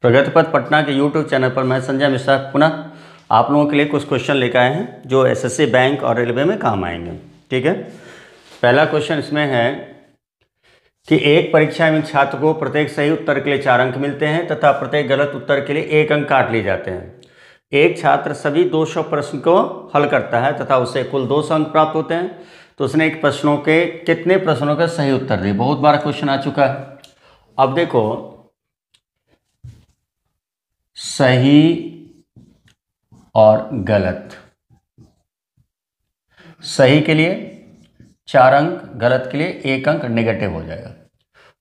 प्रगति पथ पटना के YouTube channel पर मैं संजय मिश्रा पुनः आप लोगों के लिए कुछ क्वेश्चन लेकर आए हैं जो एसएससी बैंक और रेलवे में काम आएंगे। ठीक है, पहला क्वेश्चन इसमें है कि एक परीक्षा में छात्र को प्रत्येक सही उत्तर के लिए 4 अंक मिलते हैं तथा प्रत्येक गलत उत्तर के लिए 1 अंक काट लिए जाते हैं। एक छात्र सभी 200 प्रश्न को हल करता है तथा उसे कुल 200 अंक प्राप्त होते हैं, तो उसने एक प्रश्नों के कितने प्रश्नों का सही उत्तर दिए। बहुत बार क्वेश्चन आ चुका है। अब देखो, सही और गलत, सही के लिए 4 अंक, गलत के लिए 1 अंक नेगेटिव हो जाएगा।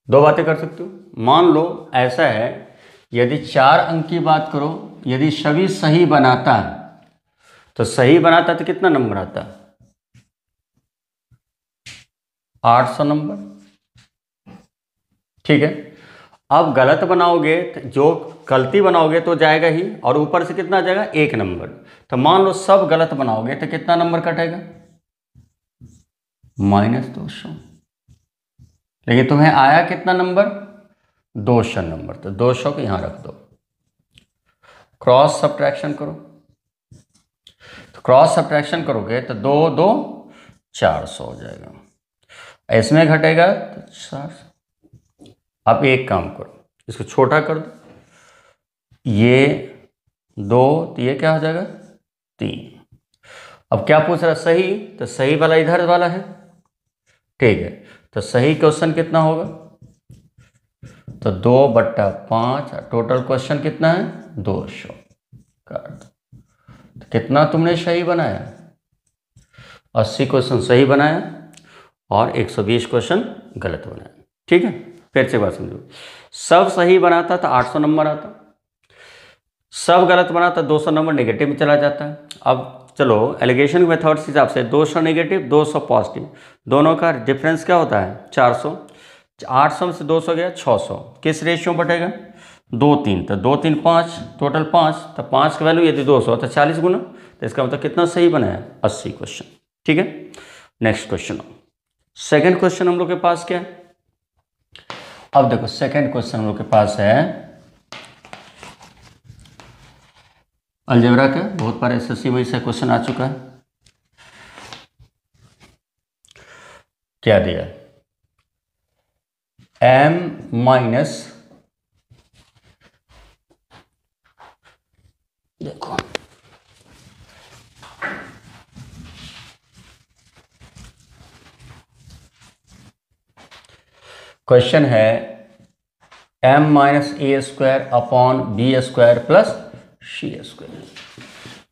2 बातें कर सकते हो। मान लो ऐसा है, यदि 4 अंक की बात करो, यदि सभी सही बनाता है तो सही बनाता तो कितना नंबर आता? 800 नंबर। ठीक है, अब गलत बनाओगे, जो गलती बनाओगे तो जाएगा ही, और ऊपर से कितना जाएगा? 1 नंबर। तो मान लो सब गलत बनाओगे तो कितना नंबर कटेगा? -200। लेकिन तुम्हें आया कितना नंबर? 200 नंबर। तो 200 को यहां रख दो, क्रॉस सब्ट्रैक्शन करो। तो क्रॉस सब्ट्रैक्शन करोगे तो 2 2 400 हो जाएगा। इसमें घटेगा तो 400। अब एक काम करो, इसको छोटा कर दो, ये 2 तो ये क्या हो जाएगा? 3। अब क्या पूछ रहा? सही, तो सही वाला इधर वाला है। ठीक है, तो सही क्वेश्चन कितना होगा? तो 2/5। टोटल क्वेश्चन कितना है? 200 काट दो। तो कितना तुमने सही बनाया? 80 क्वेश्चन सही बनाया और 120 क्वेश्चन गलत बनाया। ठीक है, फिर से बात समझो। सब सही बनाता तो 800 नंबर आता, सब गलत बनाता 200 नंबर नेगेटिव में चला जाता है। अब चलो एलिगेशन मेथड के हिसाब से 200 नेगेटिव 200 पॉजिटिव, दोनों का डिफरेंस क्या होता है? 400। 800 में से 200 गया 600। किस रेशियो में बटेगा? 2 3। तो 2 3 5, टोटल 5। तो 5 का वैल्यू यदि 200 तो 40 गुना, तो इसका मतलब कितना सही बनाया? 80 क्वेश्चन। ठीक है, नेक्स्ट क्वेश्चन। सेकेंड क्वेश्चन हम लोग के पास क्या है? अब देखो, सेकेंड क्वेश्चन हम लोग के पास है अलजेब्रा का। बहुत बार एसएससी में इसका क्वेश्चन आ चुका है। क्या दिया? m- देखो, क्वेश्चन है m-a² upon b² plus c²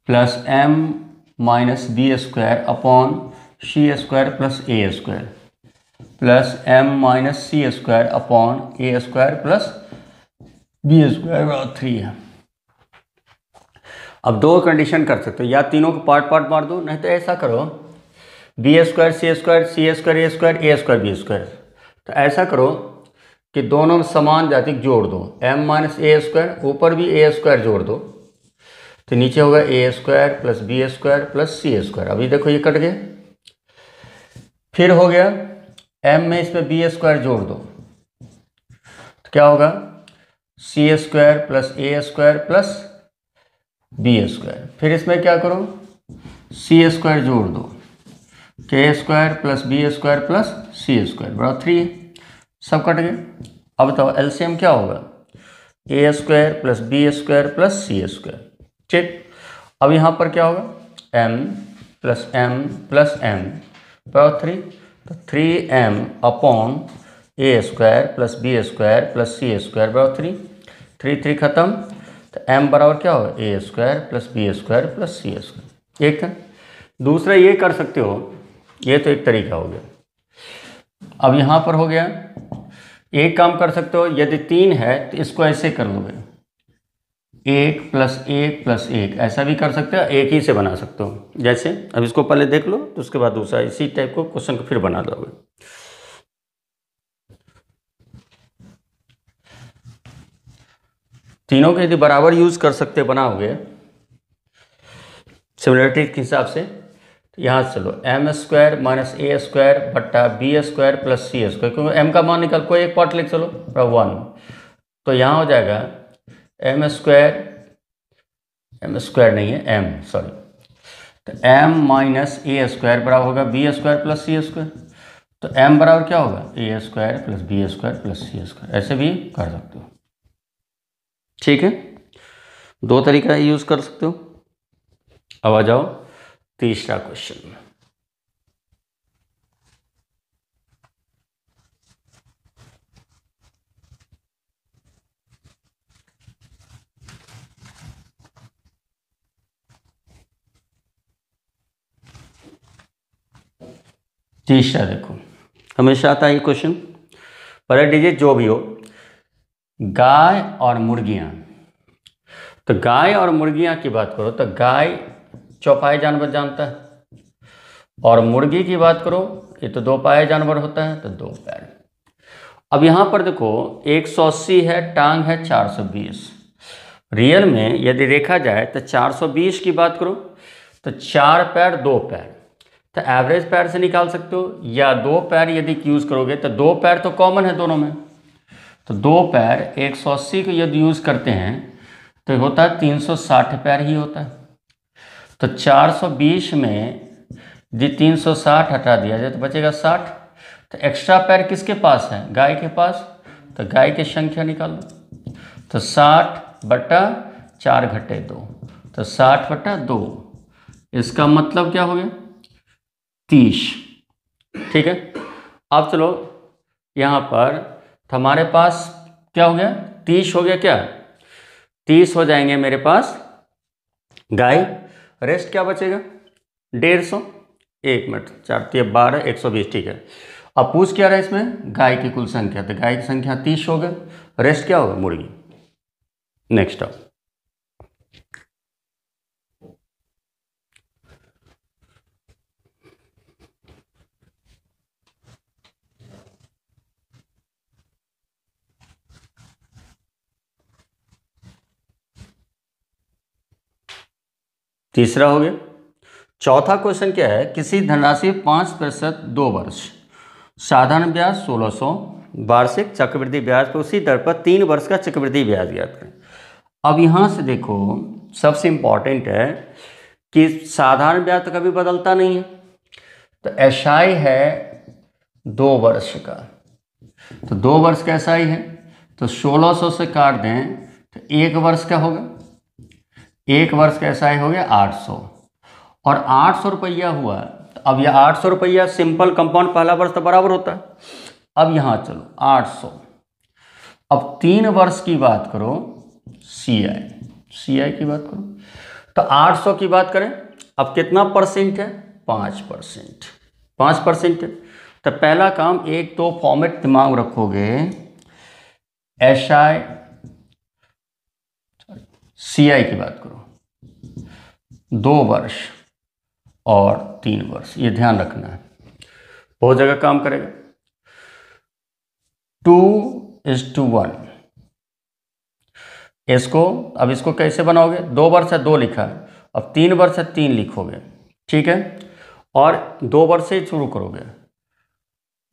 plus m-b² upon c² plus a² plus m-c² upon a² plus b² 3 है। अब 2 कंडीशन कर सकते हो, या तीनों को पार्ट पार्ट मार दो, नहीं तो ऐसा करो b² c² a² b²। तो ऐसा करो कि दोनों समान जातिक जोड़ दो, m-a² ऊपर भी a² जोड़ दो, तो नीचे होगा a² plus b² plus c²। अभी देखो ये कट गया। फिर हो गया m में इसमें b² जोड़ दो, तो क्या होगा? c² plus a² plus b²। फिर इसमें क्या करो? c² जोड़ दो, k² plus b² plus c² 3। सब कट गए। अब बताओ एलसीएम क्या होगा? a² plus b² plus c²। ठीक, अब यहाँ पर क्या होगा? m plus m plus m 3। तो 3m upon a² plus b² plus c² 3। 3 3 खत्म, तो m बराबर क्या होगा? a² plus b² plus c²। एक था। दूसरा ये कर सकते हो, ये तो एक तरीका हो गया। अब यहाँ पर हो गया, एक काम कर सकते हो, यदि 3 है तो इसको ऐसे कर लोगे, 1 प्लस 1 प्लस 1, ऐसा भी कर सकते हो, एक ही से बना सकते हो। जैसे अब इसको पहले देख लो, तो उसके बाद दूसरा इसी टाइप को क्वेश्चन को फिर बना दोगे। तीनों के यदि बराबर यूज कर सकते बनाओगे सिमिलरिटी के हिसाब से, तो यहाँ से चलो m² माइनस a² बट्टा b² प्लस c², क्योंकि m का मान निकाल, कोई एक पार्ट लिख चलो 1, तो यहाँ हो जाएगा एम स्क्वायर नहीं है, एम सॉरी, तो m माइनस ए स्क्वायर बराबर होगा B square plus C square. तो m बराबर क्या होगा, A square plus B square plus C square, ऐसे भी कर सकते हो। ठीक है, दो तरीका यूज कर सकते हो। अब आ जाओ तीसरा क्वेश्चन। तीसरा देखो, हमेशा आता है ये क्वेश्चन, पलट दीजिए जो भी हो। गाय और मुर्गियां, तो गाय और मुर्गियां की बात करो तो गाय चौपाई जानवर जानता है, और मुर्गी की बात करो ये तो दो पाए जानवर होता है, तो दो पैर। अब यहां पर देखो 180 है, टांग है 420। रियल में यदि देखा जाए तो 420 की बात करो तो 4 पैर 2 पैर, तो एवरेज पैर से निकाल सकते हो, या 2 पैर यदि यूज करोगे तो 2 पैर तो कॉमन है दोनों में, तो 2 पैर 180 को यदि यूज करते हैं तो होता है 360 पैर ही होता है। तो 420 में यदि 360 हटा दिया जाए तो बचेगा 60। तो एक्स्ट्रा पैर किसके पास है, गाय के पास, तो गाय की संख्या निकालो, तो 60 बटा 4 घटे 2, तो 60 बटा 2, इसका मतलब क्या हो गया 30। ठीक है, अब चलो यहाँ पर हमारे पास क्या हो गया 30 हो गया, क्या 30 हो जाएंगे मेरे पास गाय, रेस्ट क्या बचेगा 150। 1 मिनट 4 3 12 120। ठीक है, अब पूछ क्या रहा है इसमें, गाय की कुल संख्या, तो गाय की संख्या 30 हो गए, रेस्ट क्या होगा मुर्गी। नेक्स्ट अब तीसरा हो गया। चौथा क्वेश्चन क्या है, किसी धनराशि 5% 2 वर्ष, साधारण ब्याज 1600, वार्षिक चक्रवृद्धि ब्याज पर उसी दर पर 3 वर्ष का चक्रवृद्धि ब्याज ज्ञात करें। अब यहाँ से देखो सबसे इंपॉर्टेंट है कि साधारण ब्याज तो कभी बदलता नहीं है, तो एसआई है 2 वर्ष का, तो 2 वर्ष का एसआई है, तो 1600 से काट दें तो 1 वर्ष का होगा, 1 वर्ष का एसआई हो गया 800, और 800 रुपया हुआ। तो अब यह 800 रुपया सिंपल कंपाउंड पहला वर्ष तो बराबर होता है। अब यहाँ चलो 800, अब 3 वर्ष की बात करो, सीआई की बात करो, तो 800 की बात करें, अब कितना परसेंट है 5%, 5% है। तो पहला काम एक तो फॉर्मेट दिमाग रखोगे, एसआई सीआई की बात करो 2 वर्ष और 3 वर्ष, ये ध्यान रखना है, बहुत जगह काम करेगा। 2:1 इसको, अब इसको कैसे बनाओगे, 2 वर्ष है 2 लिखा है, अब 3 वर्ष है 3 लिखोगे, ठीक है, और 2 वर्ष से शुरू करोगे,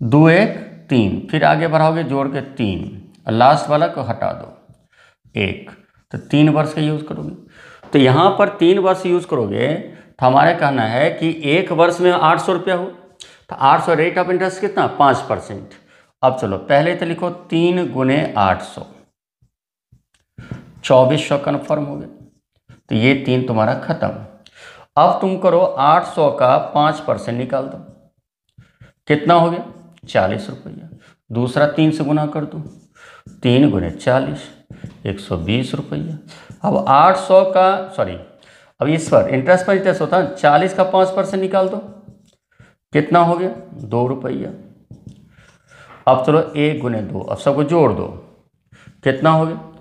2 1 3, फिर आगे बढ़ाओगे जोड़ के 3, और लास्ट वाला को हटा दो 1, तो 3 वर्ष का यूज करोगे। तो यहाँ पर 3 वर्ष यूज करोगे, तो हमारे कहना है कि 1 वर्ष में 800 रुपया हो, तो 800 रेट ऑफ इंटरेस्ट कितना 5%। अब चलो पहले तो लिखो 3 गुने 800, 2400 कन्फर्म हो गया, तो ये 3 तुम्हारा खत्म। अब तुम करो 800 का 5% निकाल दो, कितना हो गया 40 रुपया, दूसरा 3 से गुना कर दो, 3 गुने 40 120 रुपया। अब 800 का सॉरी, अब इस पर इंटरेस्ट पर इंटरेस्ट होता है, 40 का 5% निकाल दो, कितना हो गया 2 रुपया। अब चलो 1 गुने 2, अब सबको जोड़ दो, कितना हो गया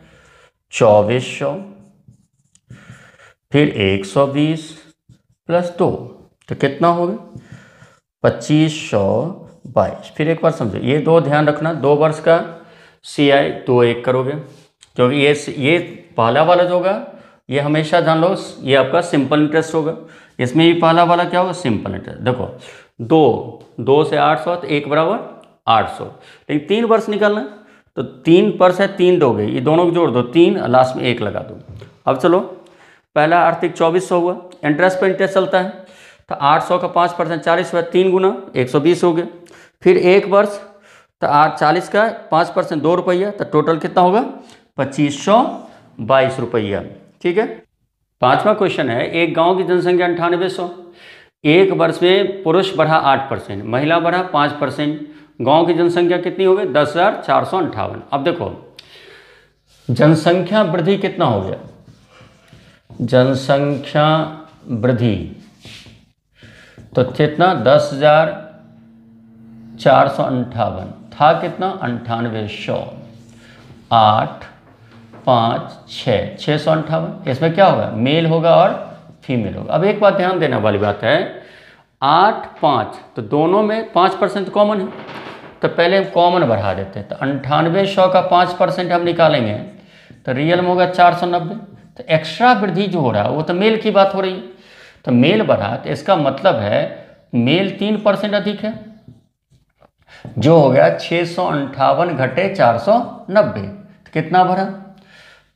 2400, फिर 120 प्लस 2, तो कितना हो गया 2522। फिर एक बार समझो, ये 2 ध्यान रखना, 2 वर्ष का सीआई 2 1 करोगे, क्योंकि ये पहला वाला जो होगा ये हमेशा जान लो ये आपका सिंपल इंटरेस्ट होगा, इसमें भी पहला वाला क्या होगा सिंपल इंटरेस्ट। देखो 2 से 800, तो 1 बराबर 800, लेकिन 3 वर्ष निकालना, तो 3 पर से 3 दोगे, ये दोनों को जोड़ दो 3, लास्ट में 1 लगा दो। अब चलो, पहला आर्थिक 2400 हुआ, इंटरेस्ट पे इंटरेस्ट चलता है, तो 800 का 5% 40 हुआ, 3 गुना 120 हो गया। फिर 1 वर्ष, तो 40 का 5% 2 रुपया, तो टोटल कितना होगा 2522 रुपया। ठीक है। 5वां क्वेश्चन है, एक गांव की जनसंख्या 9800, एक वर्ष में पुरुष बढ़ा 8%, महिला बढ़ा 5%, गांव की जनसंख्या कितनी हो गई 10,458। अब देखो जनसंख्या वृद्धि कितना हो गया, जनसंख्या वृद्धि तो कितना 10,458 था, कितना 9800, 8 5 6 658। इसमें क्या होगा, मेल होगा और फीमेल होगा। अब एक बात ध्यान देने वाली बात है, 8 5 तो दोनों में 5% कॉमन है, तो पहले हम कॉमन बढ़ा देते हैं, तो 9800 का 5% हम निकालेंगे तो रियल में होगा 490। तो एक्स्ट्रा वृद्धि जो हो रहा है वो तो मेल की बात हो रही है, तो मेल बढ़ा, तो इसका मतलब है मेल 3% अधिक है, जो हो गया 658 घटे 490, तो कितना भरा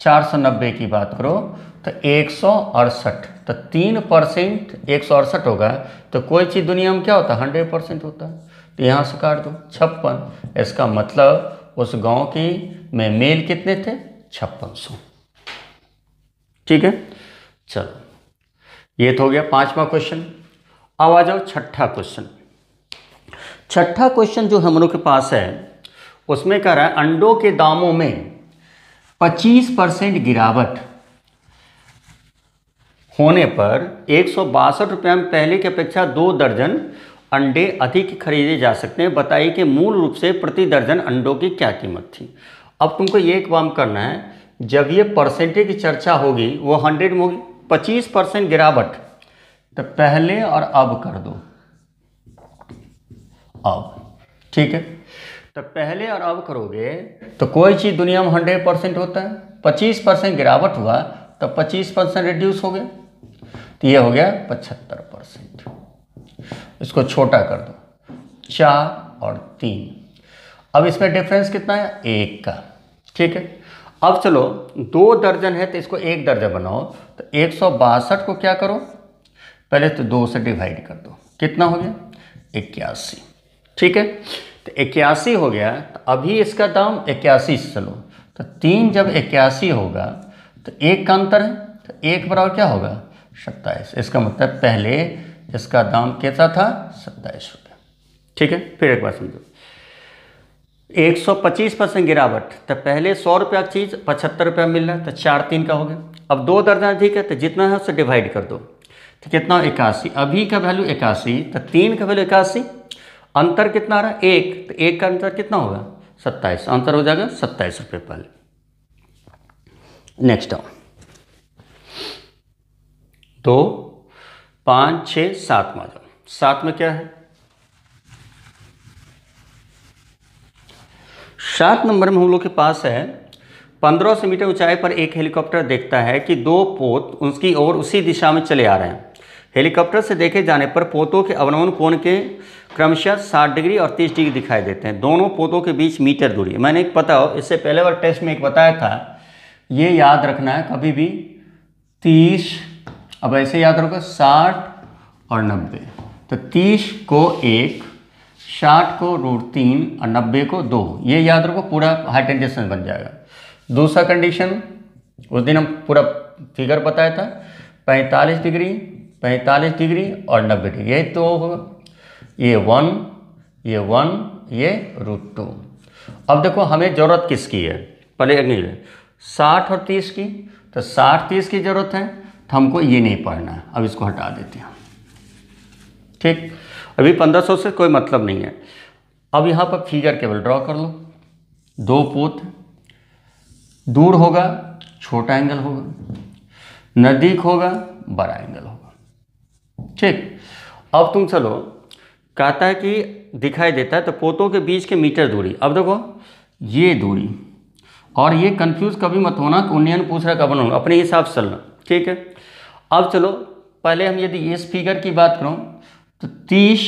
490 की बात करो तो 168, तो 3% 168 होगा, तो कोई चीज़ दुनिया में क्या होता है 100% होता है, तो यहाँ से काट दो 56। इसका मतलब उस गांव की में मेल कितने थे 5600। ठीक है। चलो, ये तो हो गया 5वां क्वेश्चन। अब आ जाओ 6ठा क्वेश्चन। 6ठा क्वेश्चन जो हम लोग के पास है उसमें कह रहा है अंडों के दामों में 25% गिरावट होने पर 162 रुपये में पहले की अपेक्षा 2 दर्जन अंडे अधिक खरीदे जा सकते हैं, बताइए कि मूल रूप से प्रति दर्जन अंडों की क्या कीमत थी। अब तुमको ये काम करना है, जब ये परसेंटेज की चर्चा होगी वो 100 में होगी। 25% गिरावट तो पहले और अब कर दो, अब ठीक है, तो पहले और अब करोगे तो कोई चीज़ दुनिया में 100% होता है, 25% गिरावट हुआ तो 25% रिड्यूस हो गया, तो ये हो गया 75%। इसको छोटा कर दो, 4 और 3। अब इसमें डिफरेंस कितना है 1 का। ठीक है। अब चलो 2 दर्जन है तो इसको 1 दर्जन बनाओ, तो 162 को क्या करो, पहले तो 2 से डिवाइड कर दो, कितना हो गया 81। ठीक है, तो 81 हो गया, तो अभी इसका दाम 81 से चलो, तो 3 जब 81 होगा तो 1 का अंतर है, तो 1 बराबर क्या होगा 27। इसका मतलब पहले इसका दाम कितना था 27 रुपये। ठीक है। फिर एक बार समझो, 125% गिरावट, तो पहले 100 रुपया की चीज़ 75 रुपया मिल रहा है, तो 4 3 का हो गया। अब 2 दर्जन अधिक है तो जितना है उससे डिवाइड कर दो, तो कितना 81। अभी का वैल्यू 81, तो 3 का वैल्यू 81, अंतर कितना आ रहा है 1, तो 1 का अंतर कितना होगा 27, अंतर हो जाएगा 27 रुपये पहले। नेक्स्ट आओ, 2 5 6 7 में आ जाओ। 7 में क्या है, 7 नंबर में हम लोग के पास है 1500 मीटर ऊंचाई पर एक हेलीकॉप्टर देखता है कि 2 पोत उसकी ओर उसी दिशा में चले आ रहे हैं। हेलीकॉप्टर से देखे जाने पर पोतों के अवनमन कोण के क्रमशः 60 डिग्री और 30 डिग्री दिखाई देते हैं। दोनों पोतों के बीच मीटर दूरी है। मैंने एक पता हो, इससे पहले बार टेस्ट में एक बताया था, ये याद रखना है कभी भी 30, अब ऐसे याद रखो 60 और 90, तो 30 को 1, 60 को √3 और 90 को 2, ये याद रखो, पूरा हाइट एंड डिस्टेंस बन जाएगा। दूसरा कंडीशन उस दिन हम पूरा फिगर बताया था, 45 डिग्री 45 डिग्री और 90 डिग्री, यही तो होगा। ये 1 ये 1 ये √2। अब देखो हमें ज़रूरत किसकी है, पहले अगली 60 और 30 की, तो 60 30 की ज़रूरत है, तो हमको ये नहीं पढ़ना है, अब इसको हटा देते हैं। ठीक, अभी 1500 से कोई मतलब नहीं है। अब यहाँ पर फिगर केवल ड्रॉ कर लो, 2 पोत, दूर होगा छोटा एंगल होगा, नज़दीक होगा बड़ा एंगल होगा। ठीक, अब तुम चलो, कहता है कि दिखाई देता है तो पोतों के बीच के मीटर दूरी। अब देखो ये दूरी, और ये कंफ्यूज कभी मत होना कि उन्नयन पूछ रहा कब बनूंगा, अपने हिसाब से चलना। ठीक है। अब चलो पहले हम यदि इस फिगर की बात करूं तो 30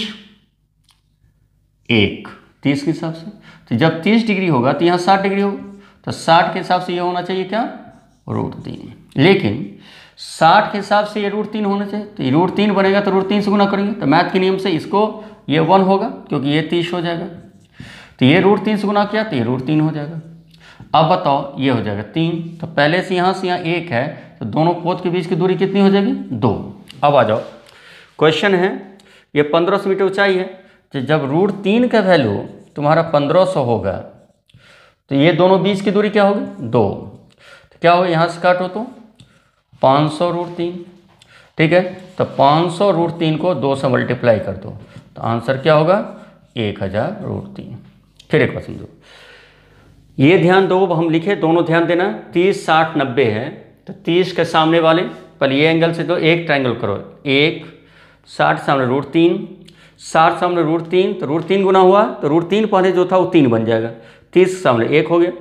1 30 के हिसाब से। तो जब 30 डिग्री होगा तो यहाँ 60 डिग्री होगा, तो 60 के हिसाब से ये होना चाहिए क्या, √3। लेकिन 60 के हिसाब से ये √3 होना चाहिए, तो ये √3 बनेगा तो √3 से गुना करेंगे, तो मैथ के नियम से इसको ये 1 होगा क्योंकि ये 30 हो जाएगा, तो ये √3 से गुना किया तो ये √3 हो जाएगा। अब बताओ ये हो जाएगा 3, तो पहले से यहाँ 1 है, तो दोनों पोत के बीच की दूरी कितनी हो जाएगी, 2। अब आ जाओ, क्वेश्चन है ये 1500 मीटर ऊंचाई है, तो जब √3 का वैल्यू तुम्हारा 1500 होगा तो ये दोनों बीच की दूरी क्या होगी, 2। तो क्या होगा, यहाँ से काटो तो 500 √3, ठीक है, तो 500 √3 को 2 से मल्टीप्लाई कर दो, तो आंसर क्या होगा, 1000 √3। फिर एक बार समझो, ये ध्यान दो, हम लिखे दोनों ध्यान देना, 30 60 90 है, तो 30 के सामने वाले पहले ये एंगल से दो, एक ट्रायंगल करो, 1 60 सामने √3, 60 सामने √3, तो √3 गुना हुआ तो √3 पहले जो था वो 3 बन जाएगा, 30 के सामने 1 हो गया।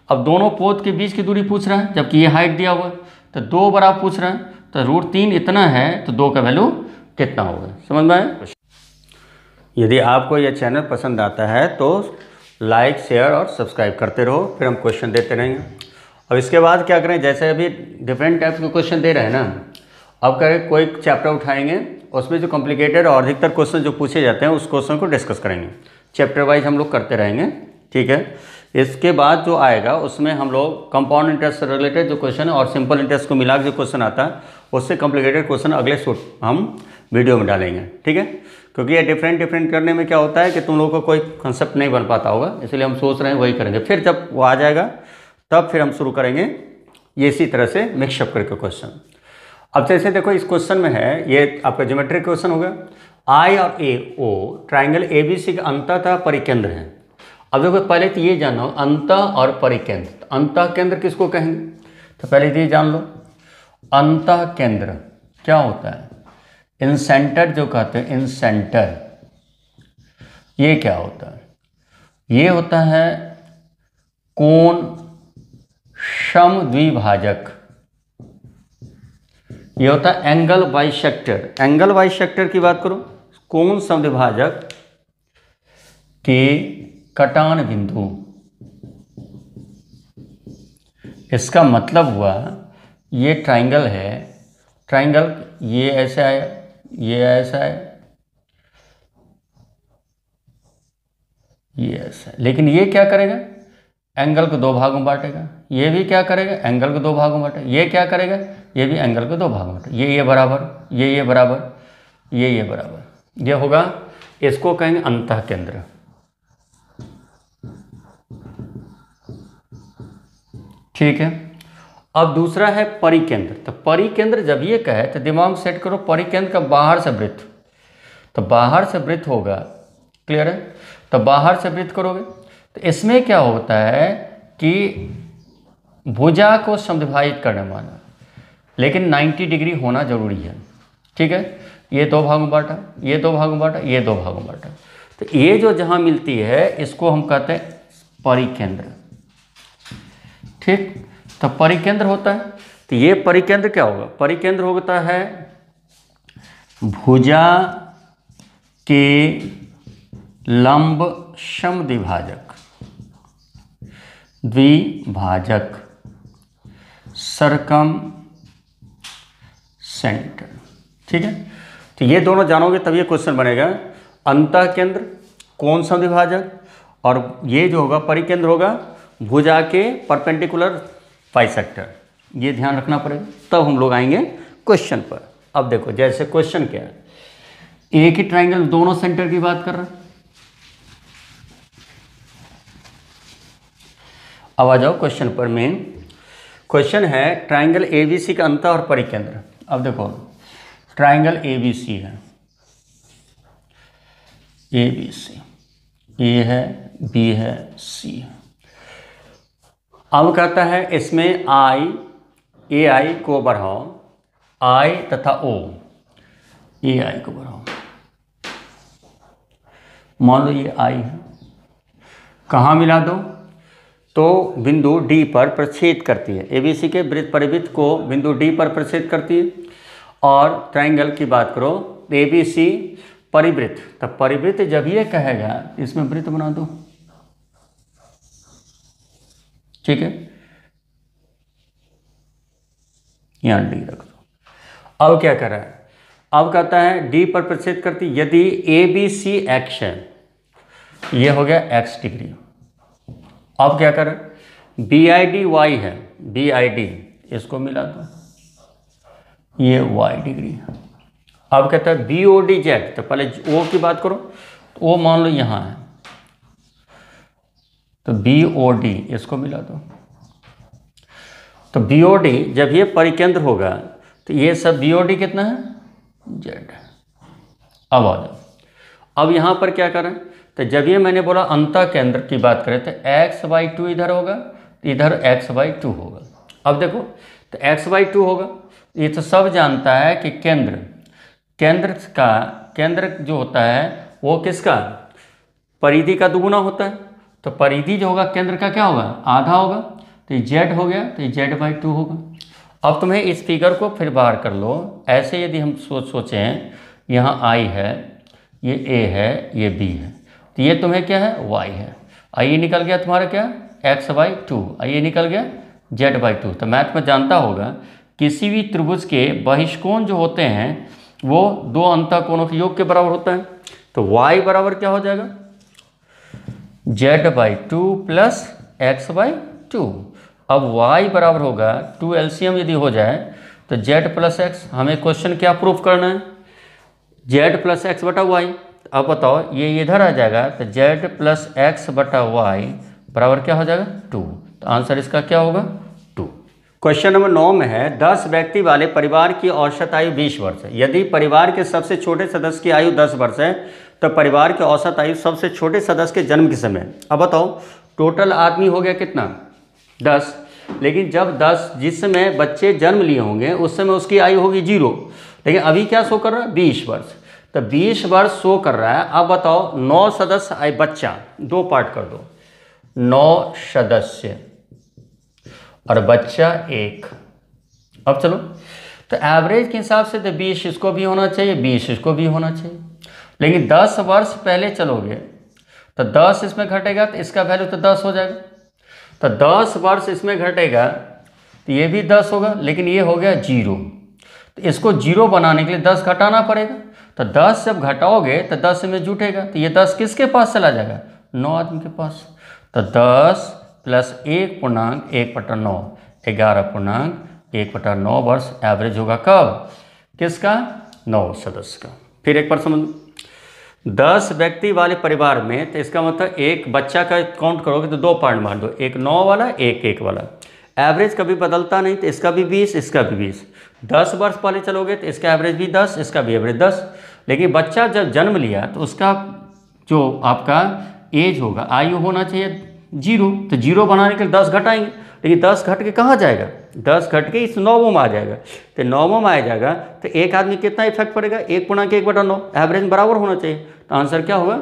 अब दोनों पोत के बीच की दूरी पूछ रहा है, जबकि ये हाइट दिया हुआ है, तो 2 बराबर पूछ रहा है, तो √3 इतना है, तो 2 का वैल्यू कितना होगा, समझ में आया। यदि आपको यह चैनल पसंद आता है तो लाइक शेयर और सब्सक्राइब करते रहो, फिर हम क्वेश्चन देते रहेंगे। और इसके बाद क्या करें, जैसे अभी डिफरेंट टाइप्स के क्वेश्चन दे रहे हैं ना, अब करें कोई चैप्टर उठाएंगे, उसमें जो कॉम्प्लिकेटेड और अधिकतर क्वेश्चन जो पूछे जाते हैं उस क्वेश्चन को डिस्कस करेंगे, चैप्टर वाइज हम लोग करते रहेंगे, ठीक है। इसके बाद जो आएगा उसमें हम लोग कंपाउंड इंटरेस्ट से रिलेटेड जो क्वेश्चन है और सिंपल इंटरेस्ट को मिला के जो क्वेश्चन आता है उससे कॉम्प्लिकेटेड क्वेश्चन अगले हम वीडियो में डालेंगे, ठीक है। क्योंकि ये डिफरेंट करने में क्या होता है कि तुम लोगों को कोई कंसेप्ट नहीं बन पाता होगा, इसलिए हम सोच रहे हैं वही करेंगे। फिर जब वो आ जाएगा तब फिर हम शुरू करेंगे ये इसी तरह से मिक्सअप करके क्वेश्चन। अब जैसे देखो इस क्वेश्चन में है, ये आपका ज्योमेट्रिक क्वेश्चन होगा, आई और ए ओ ट्राइंगल ABC का अंतः परिकेंद्र है। अब देखो पहले तो ये जानो अंतः और परिकेंद्र, तो अंतः केंद्र किसको कहेंगे, तो पहले ये जान लो अंतः केंद्र क्या होता है, इन सेंटर जो कहते हैं, इन सेंटर ये क्या होता है, ये होता है कोण समद्विभाजक, ये होता है एंगल बाइसेक्टर। एंगल बाइसेक्टर की बात करो, कोण समद्विभाजक के कटान बिंदु, इसका मतलब हुआ ये ट्राइंगल है, ट्राइंगल ये ऐसा है, ये ऐसा है, ये ऐसा है, लेकिन ये क्या करेगा, एंगल को 2 भागों में बांटेगा, ये भी क्या करेगा, एंगल को 2 भागों में बांटेगा, ये क्या करेगा, ये भी एंगल को 2 भागों में बांटेगा, ये बराबर, ये बराबर, ये बराबर, ये होगा, इसको कहेंगे अंतः केंद्र, ठीक है। अब दूसरा है परिकेंद्र, तो परिकेंद्र जब ये कहे तो दिमाग सेट करो, परिकेंद्र का बाहर से वृत्त, तो बाहर से वृत्त होगा, क्लियर है, तो बाहर से वृत्त करोगे तो इसमें क्या होता है कि भुजा को समद्विभाजित करने वाला, लेकिन 90 डिग्री होना जरूरी है, ठीक है। ये 2 भागों बांटा, ये 2 भागों बांटा, ये 2 भागों बांटा, तो ये जो जहां मिलती है इसको हम कहते हैं परिकेंद्र, ठीक। तो परिकेंद्र होता है, तो ये परिकेंद्र क्या होगा, परिकेंद्र होता है भुजा के लंब समद्विभाजक, द्विभाजक सरकम सेंटर, ठीक है। तो ये दोनों जानोगे तब ये क्वेश्चन बनेगा, अंतः केंद्र कोण समद्विभाजक, और ये जो होगा परिकेंद्र होगा भुजा के परपेंडिकुलर बाइसेक्टर, ये ध्यान रखना पड़ेगा, तब हम लोग आएंगे क्वेश्चन पर। अब देखो जैसे क्वेश्चन क्या है, एक ही ट्राइंगल दोनों सेंटर की बात कर रहा है। अब आ जाओ क्वेश्चन पर, मेन क्वेश्चन है ट्राइंगल ABC का अंतः और परिकेंद्र। अब देखो ट्राइंगल ABC है, ABC, A है, B है, C है। अब कहता है इसमें AI को बढ़ाओ, I तथा O, AI को बढ़ाओ, मान लो ये I है, कहाँ मिला दो, तो बिंदु D पर प्रच्छेद करती है, ABC के वृत्त परिवृत्त को बिंदु D पर प्रच्छेद करती है। और ट्राइंगल की बात करो, ABC परिवृत्त, तब परिवृत्त जब ये कहेगा इसमें वृत्त बना दो, ठीक है, यहां डी रख दो। अब क्या कर रहा है, अब कहता है डी पर प्रतिशत करती यदि ए बी सी एक्स है, ये हो गया एक्स डिग्री। अब क्या कर रहा है, बी आई डी वाई है, बी आई डी इसको मिला दो, ये वाई डिग्री है। अब कहता है बी ओ डी जेड, तो पहले ओ की बात करो, तो ओ मान लो यहां है, तो बी ओ डी इसको मिला दो, तो बी ओ डी जब ये परिकेंद्र होगा तो ये सब बी ओ डी कितना है, जेड। अब आ जाओ, अब यहां पर क्या करें, तो जब ये मैंने बोला अंतः केंद्र की बात करें तो x/2 इधर होगा, इधर x/2 होगा। अब देखो तो x/2 होगा, ये तो सब जानता है कि केंद्र जो होता है वो किसका, परिधि का दुगुना होता है, तो परिधि जो होगा केंद्र का क्या होगा, आधा होगा, तो ये z हो गया, तो ये z/2 होगा। अब तुम्हें इस फिगर को फिर बाहर कर लो, ऐसे यदि हम सोचें, यहाँ I है, ये A है, ये B है, तो ये तुम्हें क्या है, y है, ये निकल गया तुम्हारा क्या, x/2, ये निकल गया z/2। तो मैथ में जानता होगा किसी भी त्रिभुज के बहिष्कोण जो होते हैं वो दो अंतःकोणों के योग के बराबर होता है, तो y बराबर क्या हो जाएगा, z/2 प्लस x/2। अब y बराबर होगा 2 एलसीएम यदि हो जाए तो z प्लस एक्स, हमें क्वेश्चन क्या प्रूफ करना है, z प्लस एक्स बटा वाई। अब बताओ ये इधर आ जाएगा तो z प्लस एक्स बटा वाई बराबर क्या हो जाएगा, 2। तो आंसर इसका क्या होगा, 2। क्वेश्चन नंबर 9 में है 10 व्यक्ति वाले परिवार की औसत आयु 20 वर्ष है। यदि परिवार के सबसे छोटे सदस्य की आयु 10 वर्ष है तो परिवार की औसत आयु सबसे छोटे सदस्य के जन्म के समय। अब बताओ टोटल आदमी हो गया कितना, 10, लेकिन जब 10 जिस समय बच्चे जन्म लिए होंगे उस समय उसकी आयु होगी 0, लेकिन अभी क्या शो कर रहा है, 20 वर्ष। तो 20 वर्ष शो कर रहा है। अब बताओ 9 सदस्य बच्चा, 2 पार्ट कर दो, 9 सदस्य और बच्चा 1। अब चलो तो एवरेज के हिसाब से तो 20 इसको भी होना चाहिए, 20 इसको भी होना चाहिए, लेकिन 10 वर्ष पहले चलोगे तो 10 इसमें घटेगा तो इसका वैल्यू तो 10 हो जाएगा, तो 10 वर्ष इसमें घटेगा तो ये भी 10 होगा, लेकिन ये हो गया 0, तो इसको 0 बनाने के लिए 10 घटाना पड़ेगा, तो 10 जब घटाओगे तो 10 में जुटेगा, तो ये 10 किसके पास चला जाएगा, 9 आदमी के पास, तो 10 प्लस 1/1/9 11/1/9 वर्ष एवरेज होगा कब, किसका, 9 सदस्य का। फिर एक बार समझ, 10 व्यक्ति वाले परिवार में तो इसका मतलब एक बच्चा का काउंट करोगे तो 2 पार्ट मार दो, एक 9 वाला, एक 1 वाला। एवरेज कभी बदलता नहीं, तो इसका भी 20, इसका भी 20। 10 वर्ष पहले चलोगे तो इसका एवरेज भी 10, इसका भी एवरेज 10, लेकिन बच्चा जब जन्म लिया तो उसका जो आपका एज होगा, आयु होना चाहिए 0, तो 0 बनाने के लिए 10 घटाएंगे, लेकिन 10 घट के कहाँ जाएगा, 10 घट के इस 9वें में आ जाएगा, तो 9वें में आ जाएगा तो एक आदमी कितना इफेक्ट पड़ेगा, 1/1/9, एवरेज बराबर होना चाहिए। तो आंसर क्या होगा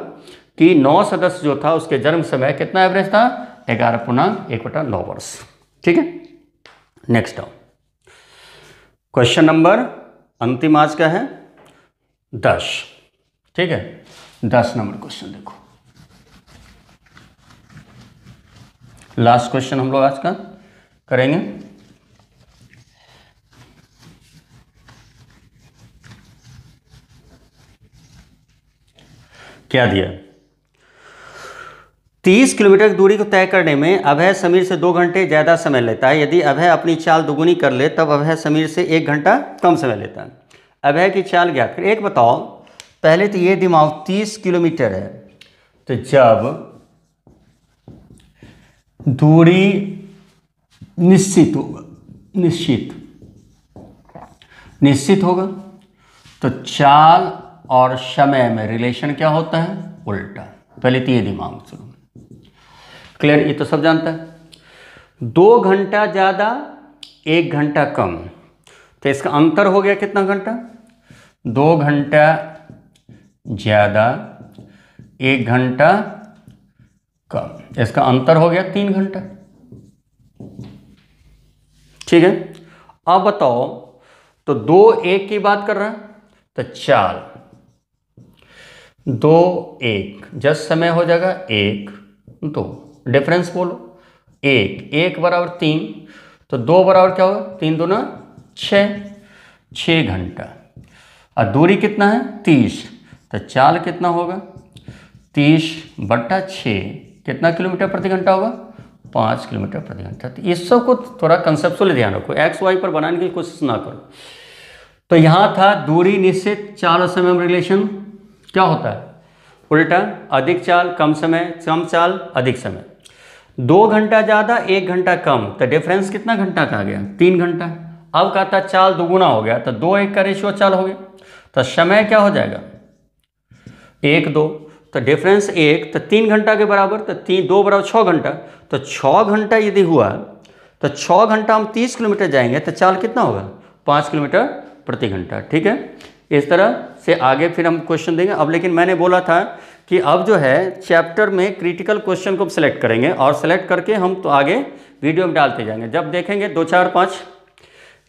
कि 9 सदस्य जो था उसके जन्म समय कितना एवरेज था, 11/1/9 वर्ष। ठीक है, नेक्स्ट आओ, क्वेश्चन नंबर अंतिम आज का है 10। ठीक है, 10 नंबर क्वेश्चन देखो, लास्ट क्वेश्चन हम लोग आज का करेंगे। क्या दिया, 30 किलोमीटर की दूरी को तय करने में अभय समीर से 2 घंटे ज़्यादा समय लेता है। यदि अभय अपनी चाल दुगुनी कर ले तब अभय समीर से 1 घंटा कम समय लेता है। अभय की चाल ज्ञात कर। एक बताओ, पहले तो ये दिमाग 30 किलोमीटर है, तो जब दूरी निश्चित होगा, निश्चित होगा तो चाल और समय में रिलेशन क्या होता है, उल्टा। पहले तो ये दिमाग सुनो, क्लियर, ये तो सब जानता है। 2 घंटा ज़्यादा 1 घंटा कम, तो इसका अंतर हो गया कितना घंटा, 2 घंटा ज़्यादा 1 घंटा कम, इसका अंतर हो गया 3 घंटा। ठीक है, अब बताओ तो 2 1 की बात कर रहा है तो चाल, 2 1, जस्ट समय हो जाएगा 1 2, डिफरेंस बोलो 1 बराबर 3, तो 2 बराबर क्या होगा, 3 दूना 6 घंटा। और दूरी कितना है 30, तो चाल कितना होगा 30/6, कितना किलोमीटर प्रति घंटा होगा 5 किलोमीटर प्रति घंटा। तो इस सब को थोड़ा कंसेप्चुअली ध्यान रखो, एक्स वाई पर बनाने की कोशिश ना करो। तो यहाँ था दूरी निश्चित, चाल और समय में रिलेशन क्या होता है उल्टा, अधिक चाल कम समय, कम चाल अधिक समय। 2 घंटा ज़्यादा 1 घंटा कम, तो डिफरेंस कितना घंटा का आ गया 3 घंटा। अब कहता चाल दुगुना हो गया, तो 2-1 का रेशियो चाल हो गया, तो समय क्या हो जाएगा 1-2, तो डिफरेंस 1, तो 3 घंटा के बराबर, तो 2 बराबर 6 घंटा, तो 6 घंटा यदि हुआ तो 6 घंटा हम 30 किलोमीटर जाएंगे, तो चाल कितना होगा 5 किलोमीटर प्रति घंटा। ठीक है, इस तरह से आगे फिर हम क्वेश्चन देंगे। अब लेकिन मैंने बोला था कि अब जो है चैप्टर में क्रिटिकल क्वेश्चन को सिलेक्ट करेंगे और सेलेक्ट करके हम तो आगे वीडियो में डालते जाएंगे। जब देखेंगे 2 4 5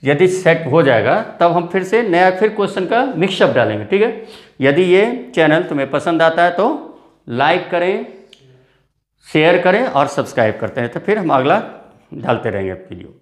यदि सेट हो जाएगा, तब हम फिर से नया फिर क्वेश्चन का मिक्सअप डालेंगे। ठीक है, यदि ये चैनल तुम्हें पसंद आता है तो लाइक करें, शेयर करें और सब्सक्राइब करते हैं, तो फिर हम अगला डालते रहेंगे वीडियो।